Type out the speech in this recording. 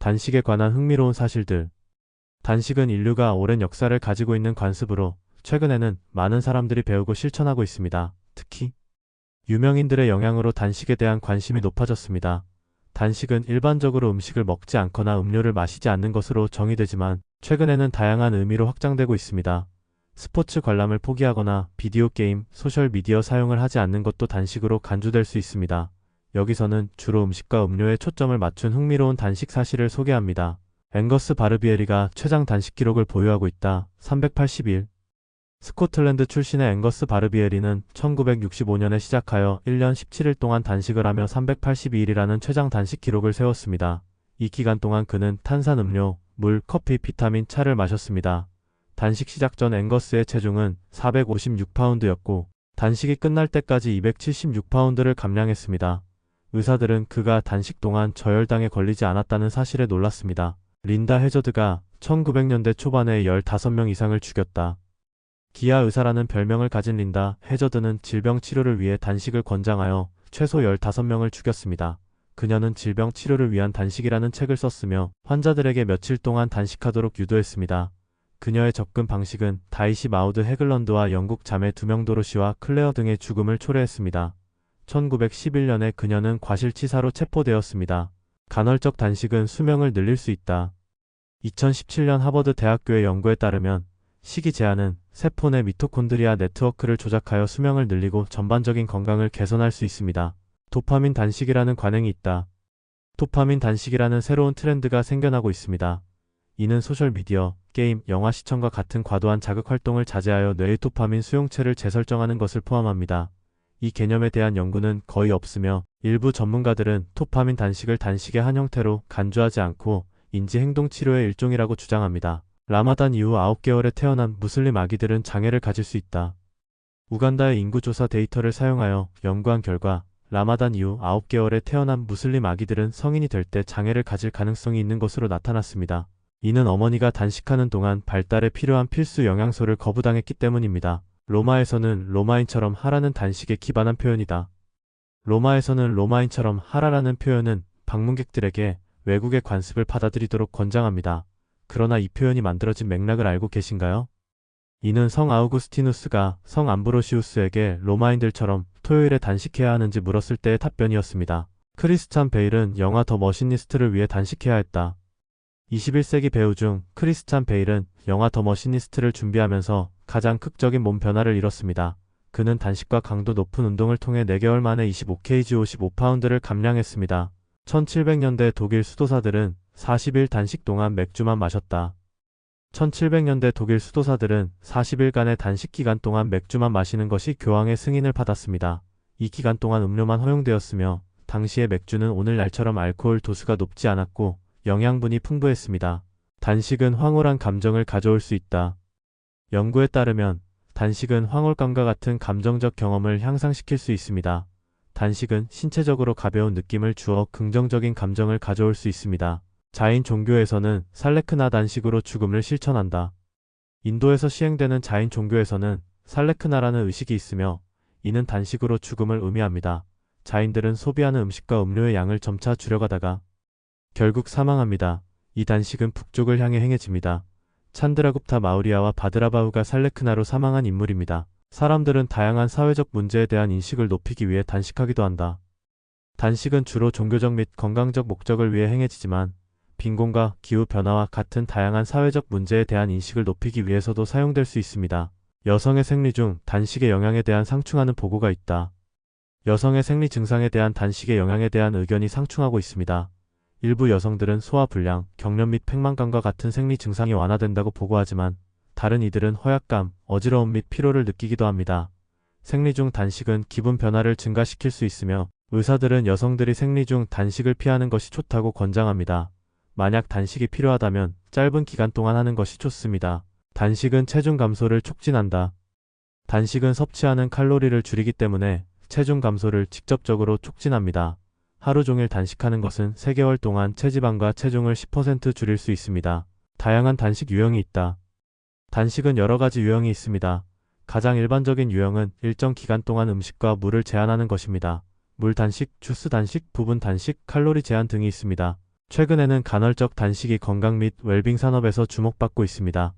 단식에 관한 흥미로운 사실들. 단식은 인류가 오랜 역사를 가지고 있는 관습으로 최근에는 많은 사람들이 배우고 실천하고 있습니다. 특히 유명인들의 영향으로 단식에 대한 관심이 높아졌습니다. 단식은 일반적으로 음식을 먹지 않거나 음료를 마시지 않는 것으로 정의되지만 최근에는 다양한 의미로 확장되고 있습니다. 스포츠 관람을 포기하거나 비디오 게임, 소셜미디어 사용을 하지 않는 것도 단식으로 간주될 수 있습니다. 여기서는 주로 음식과 음료에 초점을 맞춘 흥미로운 단식 사실을 소개합니다. 앵거스 바르비에리가 최장 단식 기록을 보유하고 있다. 382일. 스코틀랜드 출신의 앵거스 바르비에리는 1965년에 시작하여 1년 17일 동안 단식을 하며 382일이라는 최장 단식 기록을 세웠습니다. 이 기간 동안 그는 탄산음료, 물, 커피, 비타민, 차를 마셨습니다. 단식 시작 전 앵거스의 체중은 456파운드였고 단식이 끝날 때까지 276파운드를 감량했습니다. 의사들은 그가 단식 동안 저혈당에 걸리지 않았다는 사실에 놀랐습니다. 린다 해저드가 1900년대 초반에 15명 이상을 죽였다. 기아 의사라는 별명을 가진 린다 해저드는 질병 치료를 위해 단식을 권장하여 최소 15명을 죽였습니다. 그녀는 질병 치료를 위한 단식이라는 책을 썼으며 환자들에게 며칠 동안 단식하도록 유도했습니다. 그녀의 접근 방식은 다이시 마우드 해글런드와 영국 자매 2명 도로시와 클레어 등의 죽음을 초래했습니다. 1911년에 그녀는 과실치사로 체포되었습니다. 간헐적 단식은 수명을 늘릴 수 있다. 2017년 하버드 대학교의 연구에 따르면 식이 제한은 세포 내 미토콘드리아 네트워크를 조작하여 수명을 늘리고 전반적인 건강을 개선할 수 있습니다. 도파민 단식이라는 관행이 있다. 도파민 단식이라는 새로운 트렌드가 생겨나고 있습니다. 이는 소셜미디어, 게임, 영화 시청과 같은 과도한 자극 활동을 자제하여 뇌의 도파민 수용체를 재설정하는 것을 포함합니다. 이 개념에 대한 연구는 거의 없으며 일부 전문가들은 도파민 단식을 단식의 한 형태로 간주하지 않고 인지행동치료의 일종이라고 주장합니다. 라마단 이후 9개월에 태어난 무슬림 아기들은 장애를 가질 수 있다. 우간다의 인구조사 데이터를 사용하여 연구한 결과 라마단 이후 9개월에 태어난 무슬림 아기들은 성인이 될 때 장애를 가질 가능성이 있는 것으로 나타났습니다. 이는 어머니가 단식하는 동안 발달에 필요한 필수 영양소를 거부당했기 때문입니다. 로마에서는 로마인처럼 하라는 단식에 기반한 표현이다. 로마에서는 로마인처럼 하라라는 표현은 방문객들에게 외국의 관습을 받아들이도록 권장합니다. 그러나 이 표현이 만들어진 맥락을 알고 계신가요? 이는 성 아우구스티누스가 성 암브로시우스에게 로마인들처럼 토요일에 단식해야 하는지 물었을 때의 답변이었습니다. 크리스찬 베일은 영화 더 머시니스트를 위해 단식해야 했다. 21세기 배우 중 크리스찬 베일은 영화 더 머시니스트를 준비하면서 가장 극적인 몸 변화를 이뤘습니다. 그는 단식과 강도 높은 운동을 통해 4개월 만에 25kg 55파운드를 감량했습니다. 1700년대 독일 수도사들은 40일 단식 동안 맥주만 마셨다. 1700년대 독일 수도사들은 40일간의 단식 기간 동안 맥주만 마시는 것이 교황의 승인을 받았습니다. 이 기간 동안 음료만 허용되었으며 당시의 맥주는 오늘날처럼 알코올 도수가 높지 않았고 영양분이 풍부했습니다. 단식은 황홀한 감정을 가져올 수 있다. 연구에 따르면 단식은 황홀감과 같은 감정적 경험을 향상시킬 수 있습니다. 단식은 신체적으로 가벼운 느낌을 주어 긍정적인 감정을 가져올 수 있습니다. 자인 종교에서는 살레크나 단식으로 죽음을 실천한다. 인도에서 시행되는 자인 종교에서는 살레크나라는 의식이 있으며 이는 단식으로 죽음을 의미합니다. 자인들은 소비하는 음식과 음료의 양을 점차 줄여가다가 결국 사망합니다. 이 단식은 북쪽을 향해 행해집니다. 찬드라굽타 마우리아와 바드라바후가 살레크나로 사망한 인물입니다. 사람들은 다양한 사회적 문제에 대한 인식을 높이기 위해 단식하기도 한다. 단식은 주로 종교적 및 건강적 목적을 위해 행해지지만 빈곤과 기후변화와 같은 다양한 사회적 문제에 대한 인식을 높이기 위해서도 사용될 수 있습니다. 여성의 생리 중 단식의 영향에 대한 상충하는 보고가 있다. 여성의 생리 증상에 대한 단식의 영향에 대한 의견이 상충하고 있습니다. 일부 여성들은 소화불량, 경련 및 팽만감과 같은 생리 증상이 완화된다고 보고하지만 다른 이들은 허약감, 어지러움 및 피로를 느끼기도 합니다. 생리 중 단식은 기분 변화를 증가시킬 수 있으며 의사들은 여성들이 생리 중 단식을 피하는 것이 좋다고 권장합니다. 만약 단식이 필요하다면 짧은 기간 동안 하는 것이 좋습니다. 단식은 체중 감소를 촉진한다. 단식은 섭취하는 칼로리를 줄이기 때문에 체중 감소를 직접적으로 촉진합니다. 하루 종일 단식하는 것은 3개월 동안 체지방과 체중을 10% 줄일 수 있습니다. 다양한 단식 유형이 있다. 단식은 여러 가지 유형이 있습니다. 가장 일반적인 유형은 일정 기간 동안 음식과 물을 제한하는 것입니다. 물 단식, 주스 단식, 부분 단식, 칼로리 제한 등이 있습니다. 최근에는 간헐적 단식이 건강 및 웰빙 산업에서 주목받고 있습니다.